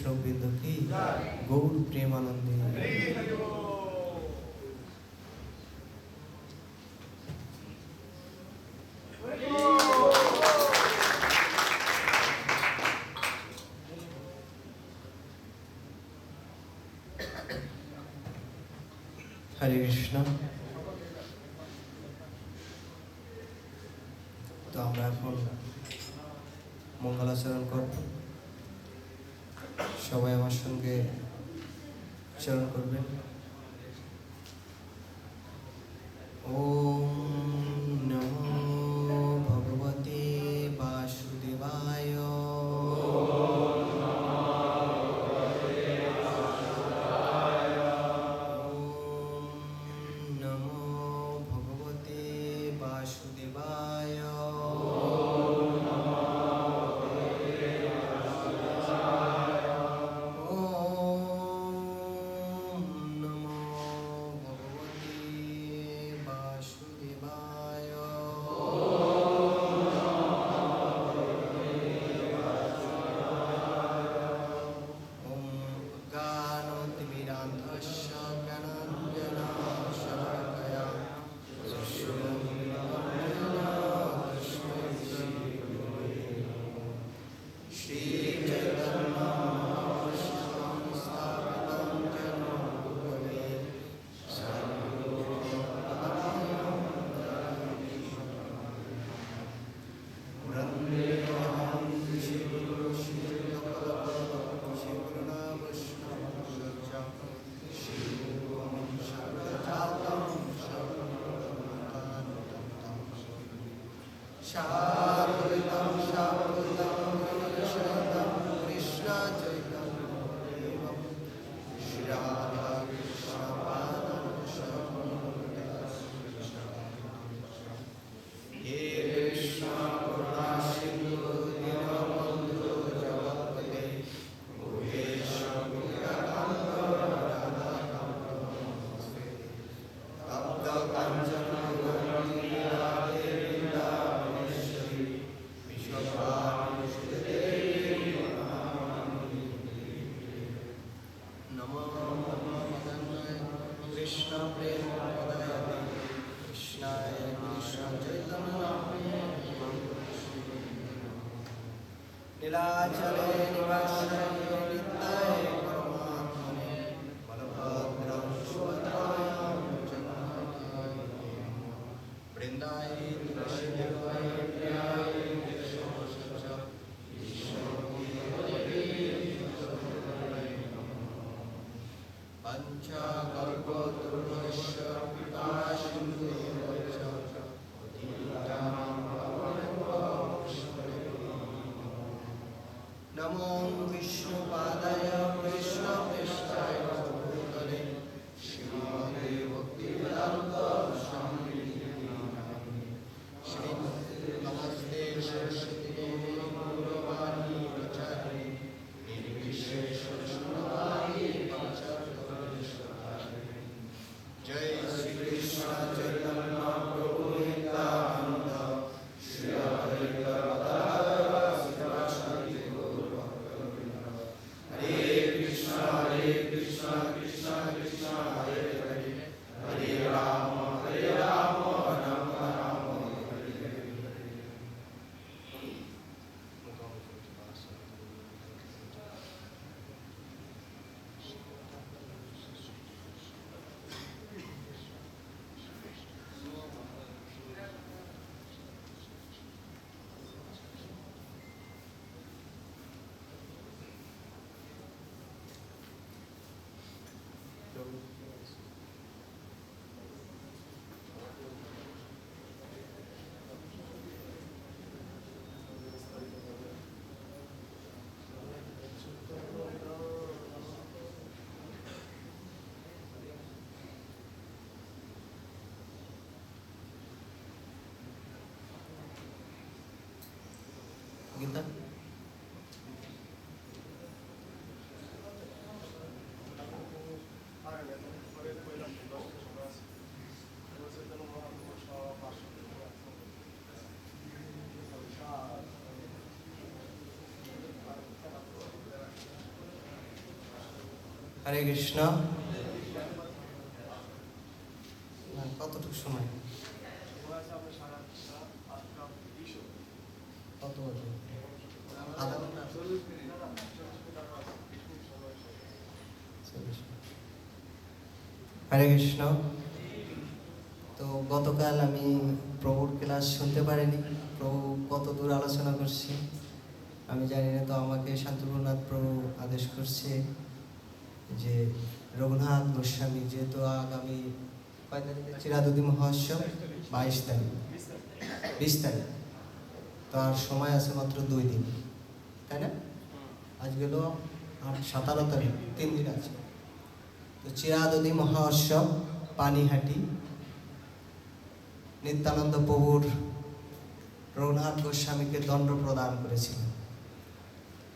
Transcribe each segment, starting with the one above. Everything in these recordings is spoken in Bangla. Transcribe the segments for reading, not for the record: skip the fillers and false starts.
বৈষ্ণববৃন্দ কি গৌর প্রেমানন্দে। হরে কৃষ্ণ। তো আমরা এখন মঙ্গলাচরণ করব। সবাই আমার সঙ্গে চরণ করবেন। ওম নমো ভগবতে বাসুদেবায়। नीलाचले निवासाय नित्याय परमात्मने बलभद्रं सुभद्रां जगन्नाथाय वृन्दाय तुलसीदेवाय प्रियाय पंचकल्पतरुश्च कृपा सिन्धुभ्यश्च नमो विष्णुपादाय कृष्णप्रेष्ठाय भूतले श्रीमते भक्तिवेदान्त स्वामिने नमस्ते सरस्वती देवी गौरवाणी प्रचारिणे निर्विशेष शून्यवादी पंचाक्षरी जय श्री कृष्ण चैतन्य হরে কৃষ্ণ। কতটুকু সময়? কত বাজে? আধা ঘন্টা। হরে কৃষ্ণ। তো গতকাল আমি প্রভুর ক্লাস শুনতে পারিনি। প্রভু কত দূর আলোচনা করছে আমি জানি না। তো আমাকে শান্তপ্রনাথ প্রভু আদেশ করছে যে রঘুনাথ গোস্বামী যেহেতু আগামী কয় তারিখে চিরাদুদি মহোৎসব, 22 তারিখ 20 তারিখ, তো আর সময় আছে মাত্র 2 দিন, তাই না? আজ গেল 17 তারিখ, 3 দিন আছে। তো চিরাদুদি মহোৎসব পানিহাটি নিত্যানন্দ প্রভুর রঘুনাথ গোস্বামীকে দণ্ড প্রদান করেছিলেন।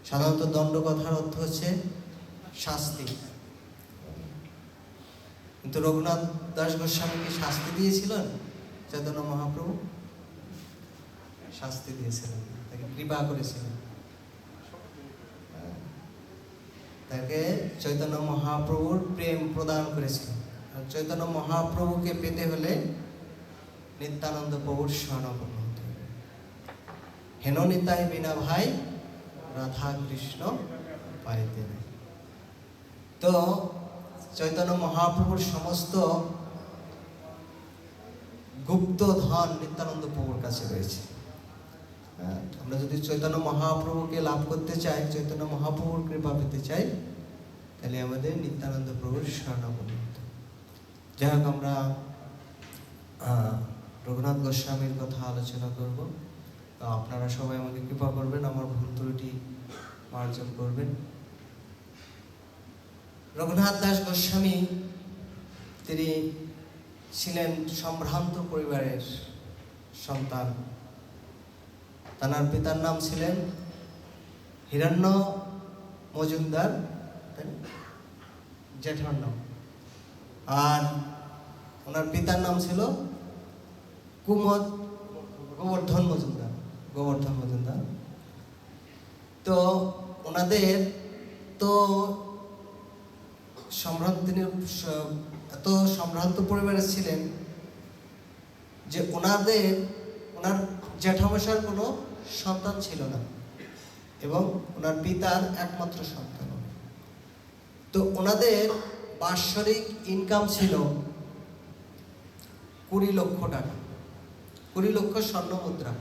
সাধারণত দণ্ড কথার অর্থ হচ্ছে শাস্তি, কিন্তু রঘুনাথ দাস গোস্বামীকে শাস্তি দিয়েছিলেন চৈতন্য মহাপ্রভু? শাস্তি দিয়েছিলেন, তাকে কৃপা করেছিলেন। তাকে চৈতন্য মহাপ্রভুর প্রেম প্রদান করেছিলেন। আর চৈতন্য মহাপ্রভুকে পেতে হলে নিত্যানন্দ প্রভুর শরণাপন্ন হতে হবে। হেন নিতাই বিনা ভাই রাধা কৃষ্ণ পাইতে নাই। তো চৈতন্য মহাপ্রভুর সমস্ত গুপ্ত ধন নিত্যানন্দ প্রভুর কাছে রয়েছে। আমরা যদি চৈতন্য মহাপ্রভুকে লাভ করতে চাই, চৈতন্য মহাপ্রভুর কৃপা পেতে চাই, তাহলে আমাদের নিত্যানন্দ প্রভুর শরণাপন্ন হতে। যাই হোক, আমরা রঘুনাথ গোস্বামীর কথা আলোচনা করব। তো আপনারা সবাই আমাকে কৃপা করবেন, আমার ভুল ত্রুটি মার্জন করবেন। রঘুনাথ দাস গোস্বামী তিনি ছিলেন সম্ভ্রান্ত পরিবারের সন্তান। তার পিতার নাম ছিলেন হিরণ্য মজুমদার, জেঠার নাম, আর ওনার পিতার নাম ছিল গোবর্ধন মজুমদার। তো ওনাদের তো তিনি এত সম্ভ্রান্ত পরিবারে ছিলেন যে ওনার জ্যাঠামশার কোনো সন্তান ছিল না এবং ওনার পিতার একমাত্র সন্তান। তো ওনাদের বাৎসরিক ইনকাম ছিল 20 লক্ষ টাকা, 20 লক্ষ স্বর্ণ মুদ্রা।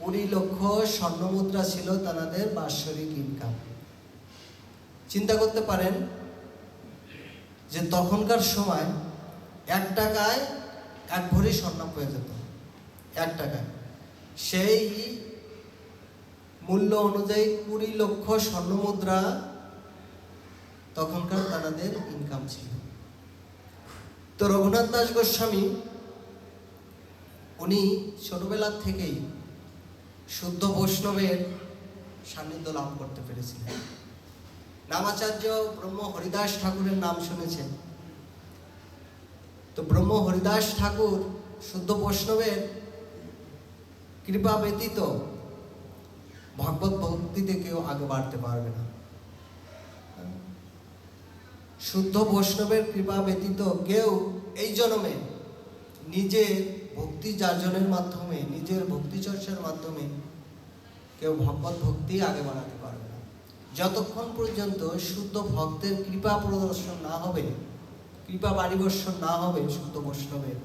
20 লক্ষ স্বর্ণ মুদ্রা ছিল তাদের বাৎসরিক ইনকাম। চিন্তা করতে পারেন যে তখনকার সময় 1 টাকায় 1 ভরি স্বর্ণ পেয়ে যেত। 1 টাকায় সেই মূল্য অনুযায়ী 20 লক্ষ স্বর্ণ মুদ্রা তখনকার তাদের ইনকাম ছিল। তো রঘুনাথ দাস গোস্বামী উনি ছোটবেলা থেকেই শুদ্ধ বৈষ্ণবের সান্নিধ্য লাভ করতে পেরেছিলেন। নামাচার্য ব্রহ্ম হরিদাস ঠাকুরের নাম শুনেছেন। তো ব্রহ্ম হরিদাস ঠাকুর শুদ্ধ বৈষ্ণবের কৃপা ব্যতীত ভগবত ভক্তিতে কেউ আগে বাড়তে পারবে না। শুদ্ধ বৈষ্ণবের কৃপা ব্যতীত কেউ এই জন্মে নিজের ভক্তি যাজনের মাধ্যমে, নিজের ভক্তি চর্চার মাধ্যমে কেউ ভগবত ভক্তি আগে বাড়াতে পারবে না। যতক্ষণ পর্যন্ত শুদ্ধ ভক্তের কৃপা প্রদর্শন না হবে, কৃপা বাড়িবর্ষণ না হবে শুদ্ধ বৈষ্ণবের,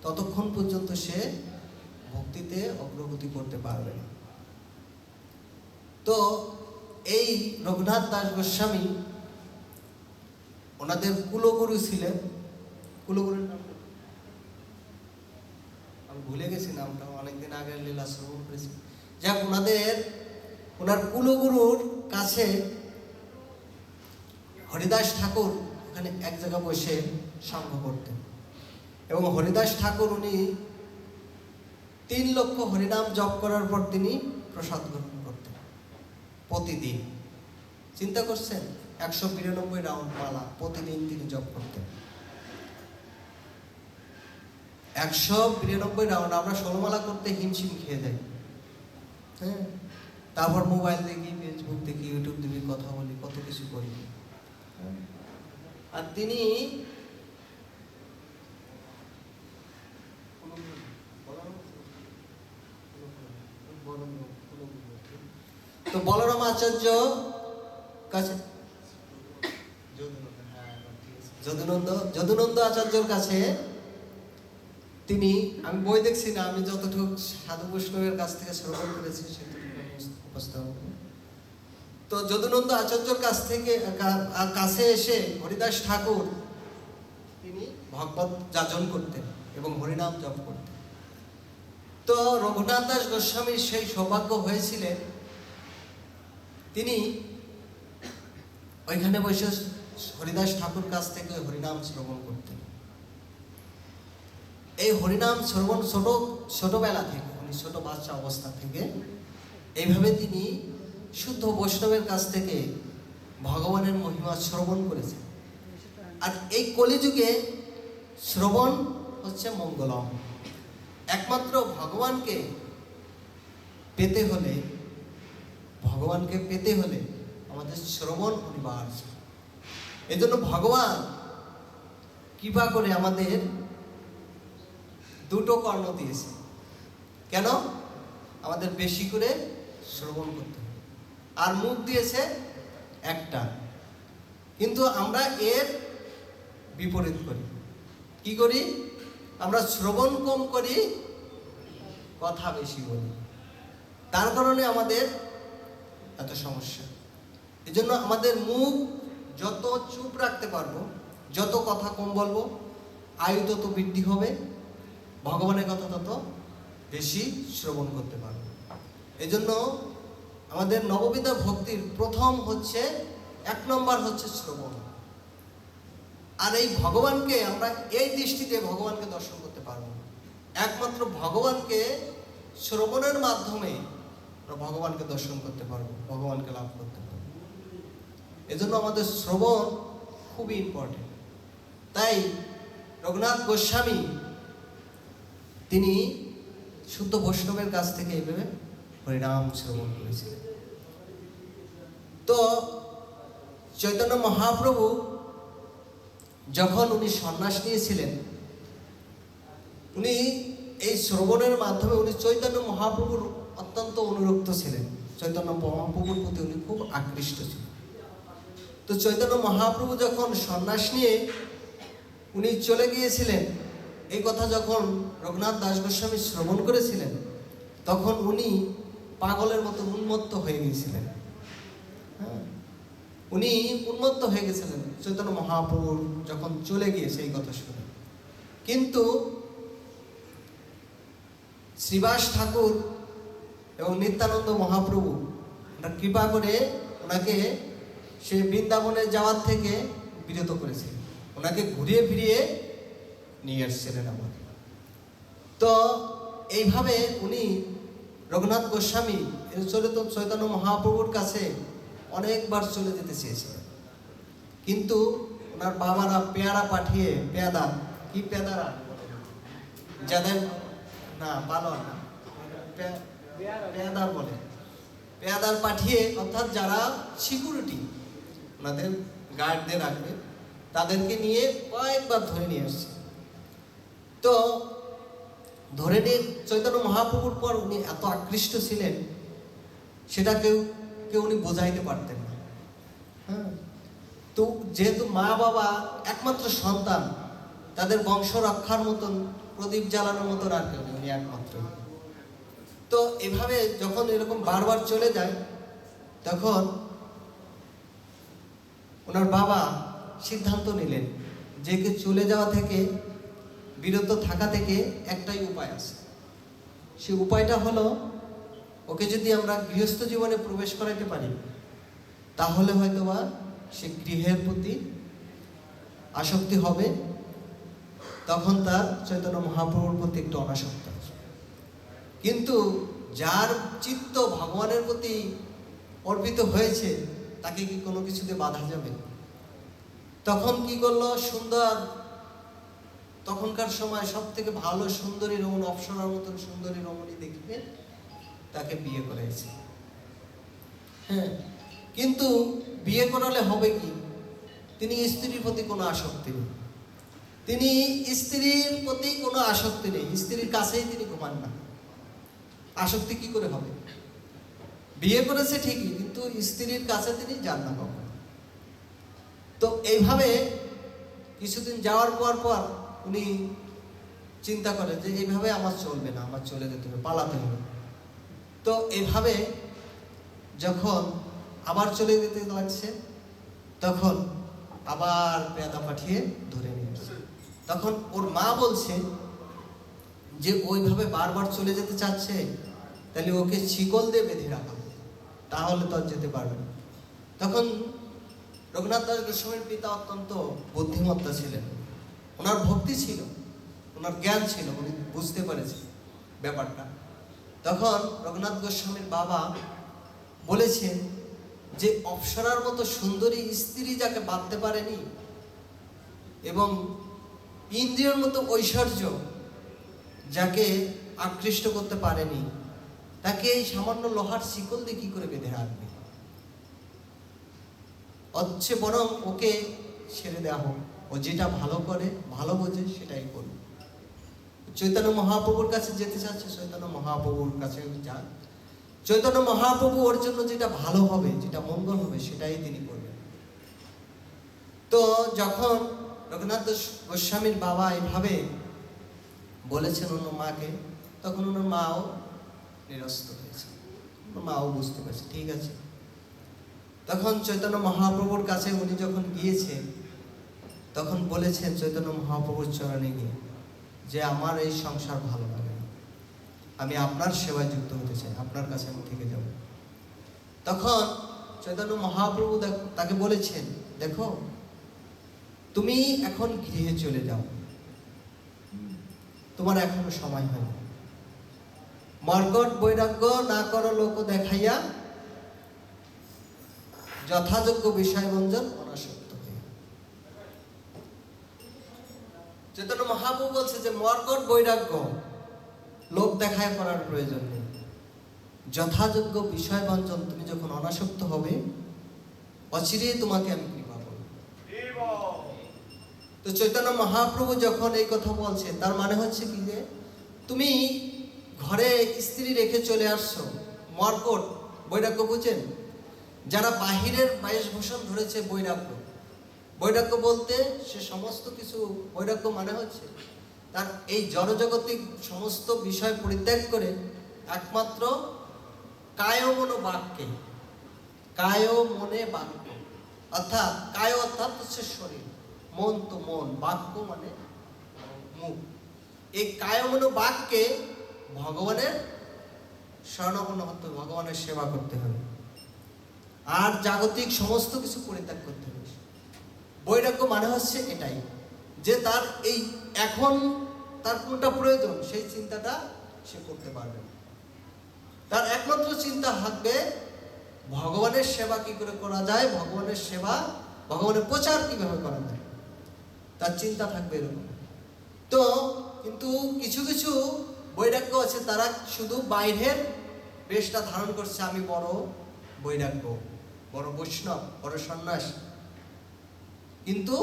ততক্ষণ পর্যন্ত সে ভক্তিতে অগ্রগতি করতে পারবে না। তো এই রঘুনাথ দাস গোস্বামী ওনাদের কুলগুরু ছিলেন। কুলগুরুর নাম আমি ভুলে গেছি, নামটা অনেকদিন আগে লীলা শ্রবণ করেছি। যাক, ওনার কুলগুরুর কাছে হরিদাস ঠাকুর ওখানে এক জায়গা বসে সঙ্গ করতেন এবং হরিদাস ঠাকুর উনি 3 লক্ষ হরিনাম জপ করার পর তিনি প্রসাদ গ্রহণ করতেন প্রতিদিন। চিন্তা করছেন, 192 রাউন্ড মালা প্রতিদিন তিনি জপ করতেন। 192 রাউন্ড। আমরা 16 মালা করতে হিমশিম খেয়ে যাই। হ্যাঁ, তারপর মোবাইল দেখি, ফেসবুক দেখি, ইউটিউব দেখি, কথা বলি, কত কিছু করি। আর তিনি তো বলরাম আচার্য কাছে যদুনন্দ আচার্যর কাছে তিনি, আমি বই দেখছি না, আমি যতটুকু সাধু বৈষ্ণবের কাছ থেকে শ্রবণ করেছি উপস্থাপন। তো যদুনন্দ আচার্যর কাছ থেকে কাছে এসে হরিদাস ঠাকুর তিনি ভগবত যাজন করতেন এবং হরিনাম জপ করতেন। তো রঘুনাথ দাস গোস্বামীর সেই সৌভাগ্য হয়েছিলেন, তিনি ওইখানে বসে হরিদাস ঠাকুর কাছ থেকে হরিনাম শ্রবণ করতেন। এই হরিনাম শ্রবণ ছোটবেলা থেকে, উনি ছোট বাচ্চা অবস্থা থেকে এইভাবে তিনি শুদ্ধ বৈষ্ণবের কাছ থেকে ভগবানের মহিমা শ্রবণ করেছেন। আর এই কলিযুগে শ্রবণ হচ্ছে মঙ্গলম। একমাত্র ভগবানকে পেতে হলে আমাদের শ্রবণ অনিবার্য। এজন্য ভগবান কৃপা করে আমাদের দুটো কর্ণ দিয়েছে। কেন? আমাদের বেশি করে শ্রবণ করতে হবে। আর মুখ দিয়েছে একটা, কিন্তু আমরা এর বিপরীত করি। কি করি? আমরা শ্রবণ কম করি, কথা বেশি বলি। তার কারণে আমাদের এত সমস্যা। এজন্য আমাদের মুখ যত চুপ রাখতে পারবো, যত কথা কম বলবো, আয়ু তত বৃদ্ধি হবে, ভগবানের কথা তত বেশি শ্রবণ করতে পারবো। এজন্য আমাদের নববিধা ভক্তির প্রথম হচ্ছে, 1 নম্বর হচ্ছে শ্রবণ। আর এই ভগবানকে আমরা এই দৃষ্টিতে ভগবানকে দর্শন করতে পারবো। একমাত্র ভগবানকে শ্রবণের মাধ্যমে আমরা ভগবানকে দর্শন করতে পারবো, ভগবানকে লাভ করতে পারবো। এজন্য আমাদের শ্রবণ খুবই ইম্পর্টেন্ট। তাই রঘুনাথ গোস্বামী তিনি শুদ্ধ বৈষ্ণবের কাছ থেকে এইভাবে হরিনাম শ্রবণ করেছিলেন। তো চৈতন্য মহাপ্রভু যখন উনি সন্ন্যাস নিয়েছিলেন, উনি এই শ্রবণের মাধ্যমে উনি চৈতন্য মহাপ্রভুর অত্যন্ত অনুরক্ত ছিলেন। চৈতন্য মহাপ্রভুর প্রতি উনি খুব আকৃষ্ট ছিলেন। তো চৈতন্য মহাপ্রভু যখন সন্ন্যাস নিয়ে উনি চলে গিয়েছিলেন, এই কথা যখন রঘুনাথ দাস গোস্বামী শ্রবণ করেছিলেন, তখন উনি পাগলের মতো উন্মত্ত হয়ে গিয়েছিলেন। হ্যাঁ, উনি উন্মত্ত হয়ে গেছিলেন চৈতন্য মহাপ্রভুর যখন চলে গিয়েছে এই কথা শুনে। কিন্তু শ্রীবাস ঠাকুর এবং নিত্যানন্দ মহাপ্রভু কৃপা করে ওনাকে সে বৃন্দাবনে যাওয়ার থেকে বিরত করেছিলেন, ওনাকে ঘুরিয়ে ফিরিয়ে নিয়ে এসেছিলেন আবার। তো এইভাবে উনি রঘুনাথ গোস্বামী চৈতন্য মহাপ্রভুর কাছে অনেকবার চলে যেতে চেয়েছিলেন, কিন্তু ওনার বাবারা পেয়ারা পাঠিয়ে, পেয়াদারা যাদের না পালন না, পেয়াদার বলে, পেয়াদার পাঠিয়ে, অর্থাৎ যারা সিকিউরিটি ওনাদের গার্ডদের রাখবে, তাদেরকে নিয়ে কয়েকবার ধরে নিয়ে আসছে। তো ধরে নিয়ে চৈতন্য মহাপ্রভুর পর উনি এত আকৃষ্ট ছিলেন, সেটা কেউ উনি বোঝাইতে পারতেন না। হ্যাঁ, তো যেহেতু মা বাবা একমাত্র সন্তান, তাদের বংশ রক্ষার মতন, প্রদীপ জ্বালানোর মতন আর কেউ, উনি একমাত্র। তো এভাবে যখন এরকম বারবার চলে যায়, তখন ওনার বাবা সিদ্ধান্ত নিলেন যে চলে যাওয়া থেকে, বিরত থাকা থেকে একটাই উপায় আছে। সে উপায়টা হলো, ওকে যদি আমরা গৃহস্থ জীবনে প্রবেশ করাইতে পারি, তাহলে হয়তোবা সে গৃহের প্রতি আসক্তি হবে, তখন তার চৈতন্য মহাপ্রভুর প্রতি একটু অনাসক্ত আছে। কিন্তু যার চিত্ত ভগবানের প্রতি অর্পিত হয়েছে, তাকে কি কোনো কিছুতে বাধা যাবে? তখন কি করলো, সুন্দর, তখনকার সময় সব থেকে ভালো সুন্দরী রমণ, অপ্সরার মতন সুন্দরী রমণী দেখবে, তাকে বিয়ে করাইছে। হ্যাঁ, কিন্তু বিয়ে করালে হবে কি? তিনি স্ত্রীর প্রতি কোনো আসক্তি নেই, তিনি স্ত্রীর প্রতি কোনো আসক্তি নেই, স্ত্রীর কাছেই তিনি ঘুমান না। আসক্তি কি করে হবে? বিয়ে করেছে ঠিকই, কিন্তু স্ত্রীর কাছে তিনি যান না কখনো। তো এইভাবে কিছুদিন যাওয়ার পর পর উনি চিন্তা করে যে এইভাবে আমার চলবে না, আমার চলে যেতে হবে, পালাতে হবে। তো এইভাবে যখন আবার চলে যেতে লাগছে, তখন আবার পেয়াদা পাঠিয়ে ধরে নিয়ে আসছে। তখন ওর মা বলছে যে ওইভাবে বারবার চলে যেতে চাচ্ছে, তাহলে ওকে শিকল দিয়ে বেঁধে রাখা, তাহলে তো আর যেতে পারবে না। তখন রঘুনাথ দাস গোস্বামীর পিতা অত্যন্ত বুদ্ধিমত্তা ছিলেন, ওনার ভক্তি ছিল, ওনার জ্ঞান ছিল, উনি বুঝতে পেরেছে ব্যাপারটা। তখন রঘুনাথ গোস্বামীর বাবা বলেছেন যে অপ্সরার মতো সুন্দরী স্ত্রী যাকে বাঁধতে পারেনি এবং ইন্দ্রিয়র মতো ঐশ্বর্য যাকে আকৃষ্ট করতে পারেনি, তাকে এই সামান্য লোহার শিকল দিয়ে কি করে বেঁধে রাখবে? হচ্ছে বরং ওকে ছেড়ে দেওয়া হোক, ও যেটা ভালো করে, ভালো বোঝে সেটাই করবে। চৈতন্য মহাপ্রভুর কাছে যেতে চাচ্ছে, চৈতন্য মহাপ্রভুর কাছে যান। চৈতন্য মহাপ্রভু ওর জন্য যেটা ভালো হবে, যেটা মঙ্গল হবে, সেটাই তিনি করবেন। তো যখন রঘুনাথ গোস্বামীর বাবা এভাবে বলেছেন ওনার মাকে, তখন ওনার মাও নিরস্ত হয়েছে, ওনার মাও বুঝতে পারছে ঠিক আছে। তখন চৈতন্য মহাপ্রভুর কাছে উনি যখন গিয়েছেন, তখন বলেছেন চৈতন্য মহাপ্রভুর চরণে গিয়ে যে আমার এই সংসার ভালো লাগে না, আমি আপনার সেবায় যুক্ত হতে চাই, আপনার কাছে আমি থেকে যাব। তখন চৈতন্য মহাপ্রভু তাকে বলেছেন, দেখো তুমি এখন গৃহে চলে যাও, তোমার এখনো সময় হয়নি। মর্কট বৈরাগ্য না করো লোক দেখাইয়া, যথাযোগ্য বিষয় বঞ্জন অনাসক্ত হইয়া। চৈতন্য মহাপ্রভু বলছে যে মর্কট বৈরাগ্য লোক দেখায় করার প্রয়োজন নেই, যথাযোগ্য বিষয় বঞ্জন তুমি যখন অনাসক্ত হবে, অচিরেই তোমাকে আমি কৃপা করব। তো চৈতন্য মহাপ্রভু যখন এই কথা বলছে, তার মানে হচ্ছে কি যে তুমি ঘরে স্ত্রী রেখে চলে আসছো, মর্কট বৈরাগ্য বুঝেন, যারা বাহিরের বেশভূষণ ধরেছে বৈরাগ্য। বৈরাগ্য বলতে সে সমস্ত কিছু, বৈরাগ্য মানে হচ্ছে তার এই জড়জগতিক সমস্ত বিষয় পরিত্যাগ করে একমাত্র কায় মনো বাক্যে, কায় মনে বাক্য, অর্থাৎ কায় অর্থাৎ হচ্ছে শরীর, মন তো মন, বাক্য মানে মুখ। এই কায় মনো বাক্যে ভগবানের শরণাপন্ন হতে হবে, ভগবানের সেবা করতে হবে, আর জাগতিক সমস্ত কিছু পরিত্যাগ করতে হবে। বৈরাগ্য মানে হচ্ছে এটাই, যে তার এই এখন তার কোনটা প্রয়োজন সেই চিন্তাটা সে করতে পারবে। তার একমাত্র চিন্তা থাকবে ভগবানের সেবা কি করে করা যায়, ভগবানের সেবা, ভগবানের প্রচার কিভাবে করা যায়, তার চিন্তা থাকবে এরকম। তো কিন্তু কিছু কিছু বৈরাগ্য আছে, তারা শুধু বাইরের বেশটা ধারণ করছে, আমি বড় বৈরাগ্য, বড় বৈষ্ণব, বড় সন্ন্যাস, কিন্তু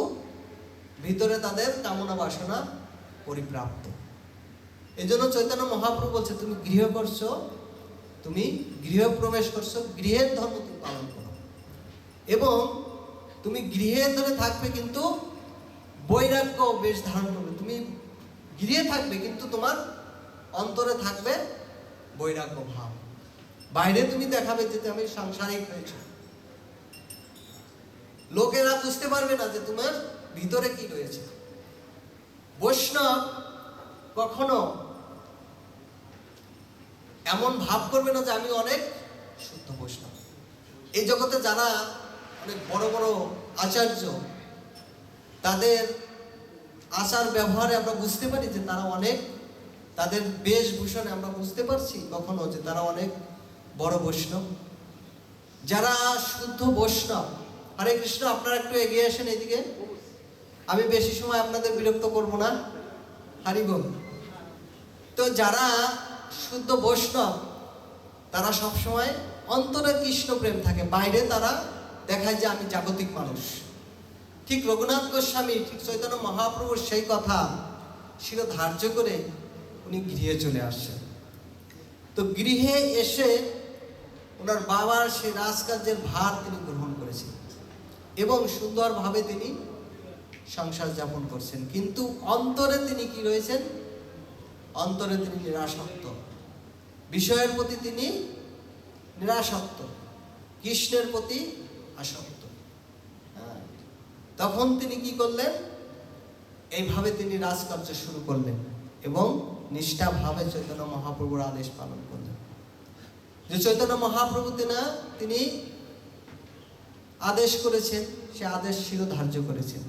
ভিতরে তাদের কামনা বাসনা পরিপ্রাপ্ত। এই জন্য চৈতন্য মহাপ্রভু বলছে তুমি গৃহ করছো, তুমি গৃহ প্রবেশ করছো, গৃহের ধর্ম তুমি পালন করো, এবং তুমি গৃহে ধরে থাকবে কিন্তু বৈরাগ্য বেশ ধারণ করবে। তুমি গৃহে থাকবে কিন্তু তোমার অন্তরে থাকবে বৈরাগ্য ভাব। বাইরে তুমি দেখাবে যে আমি সাংসারিক হয়েছে, লোকেরা বুঝতে পারবে না যে তোমার ভিতরে কি রয়েছে। বৈষ্ণব কখনো এমন ভাব করবে না যে আমি অনেক শুদ্ধ বৈষ্ণব। এই জগতে যারা অনেক বড় বড় আচার্য, তাদের আচার ব্যবহারে আমরা বুঝতে পারি যে তারা অনেক, তাদের বেশভূষণে আমরা বুঝতে পারছি কখনো যে তারা অনেক বড় বৈষ্ণব। যারা শুদ্ধ বৈষ্ণব, হরে কৃষ্ণ, আপনারা একটু এগিয়ে আসেন এদিকে, আমি বেশি সময় আপনাদের বিরক্ত করব না, হরি বল। তো যারা শুদ্ধ বৈষ্ণব, তারা সবসময় অন্তরে কৃষ্ণ প্রেম থাকে, বাইরে তারা দেখায় যে আমি জাগতিক মানুষ, ঠিক রঘুনাথ গোস্বামী ঠিক চৈতন্য মহাপ্রভুর সেই কথা শির ধার্য করে উনি গৃহে চলে আসছেন। তো গৃহে এসে ওনার বাবার সেই রাজকার্যের ভার তিনি গ্রহণ করেছেন এবং সুন্দরভাবে তিনি সংসার যাপন করছেন। কিন্তু অন্তরে তিনি কি রয়েছেন? অন্তরে তিনি নিরাসক্ত, বিষয়ের প্রতি তিনি নিরাসক্ত, কৃষ্ণের প্রতি আসক্ত। তখন তিনি কি করলেন? এইভাবে তিনি রাজকার্য শুরু করলেন এবং নিষ্ঠাভাবে চৈতন্য মহাপ্রভুর আদেশ পালন করলেন। যে চৈতন্য মহাপ্রভু তিনি আদেশ করেছেন, সে আদেশ শিরোধার্য করেছেন।